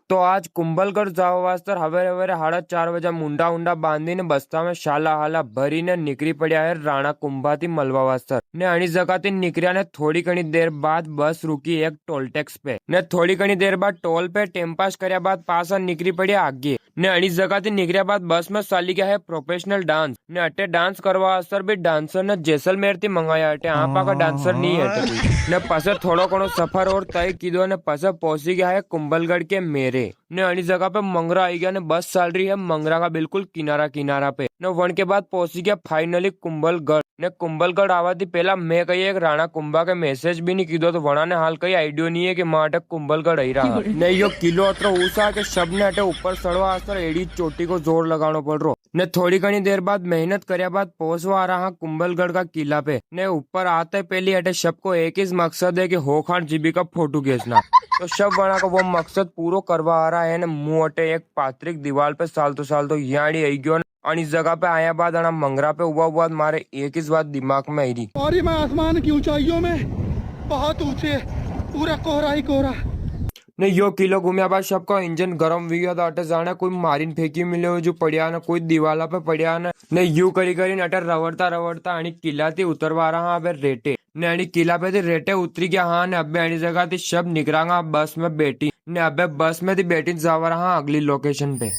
तो आज कुंभलगढ़ जावा वास्तर हवेरे हवेरे 4:30 मुंडा उंडा बांधीने बस्ता में शाला हाला भरीने निकरी पड्या है राणा कुंभाती मलवा वास्तर ने अणी जगाती निकरिया ने थोड़ी घणी देर बाद बस रुकी एक टोल टैक्स पे ने थोड़ी घणी देर बाद टोल पे टेम्पास कर्या बाद पासा निकरी पड्या आगे ने अणी जगाती निकरिया बाद बस में चाली गया है प्रोफेशनल डांस ने अटे डांस करवा वास्तर भी डांसर ने जैसलमेर थी मंगाया अटे आपा का डांसर नहीं है ने पसे थोड़ो घणो सफर और तय कीधो ने पसे पहुंची गया है कुंभलगढ़ के मेरे ने अणी जगह पे मंगरा आई गया ने बस चल रही है मंगरा का बिल्कुल किनारा किनारा पे ने वन के बाद पहुंची गया फाइनली कुंभलगढ़ ने कुंभलगढ़ आवा थी पहला मैं कही एक राणा कुंभा के मैसेज भी नहीं कीधो तो वना ने हाल कई आइडियो नहीं है कि मां अटे कुंभलगढ़ आई रहा ने यो किलो अत्र ऊंचा के शब ने अटे ऊपर चढ़वा आस्तर एडी चोटी को जोर लगानो पड़ रो ने थोड़ी घनी देर बाद मेहनत कर्या बाद पहुंचवा आ रहा कुंभलगढ़ का किला पे ने ऊपर आते पहले अटे शब को एक ही मकसद है कि होखान जीबी का फोटो खींचना तो शब बना का वो मकसद पूरा करवा आ रहा है ने मुंह अटे एक पात्रिक दीवार पे साल तो यानी आई गयो और इस जगह पे आया बाद अना मंगरा पे हुआ मारे एक ही बात दिमाग में आई रही और ये मैं आसमान की ऊंचाइयों में बहुत ऊंचे पूरा कोहरा ही कोहरा ने यो किलो घूमया बाद सबका इंजन गरम हुई गया था अटे जाने कोई मारीन फेंकी मिले हो जो पड़िया ना कोई दीवाला पे पड़िया ने यू करी अटे रवड़ता आणि किला थी उतरवा रहा अबे रेटे ने अणी किला पे थी रेटे उतरी गया हाँ ने अबे अणी जगह थी सब निकरांगा बस में बैठी ने अबे बस में थी बैठी जावा रहा अगली लोकेशन पे।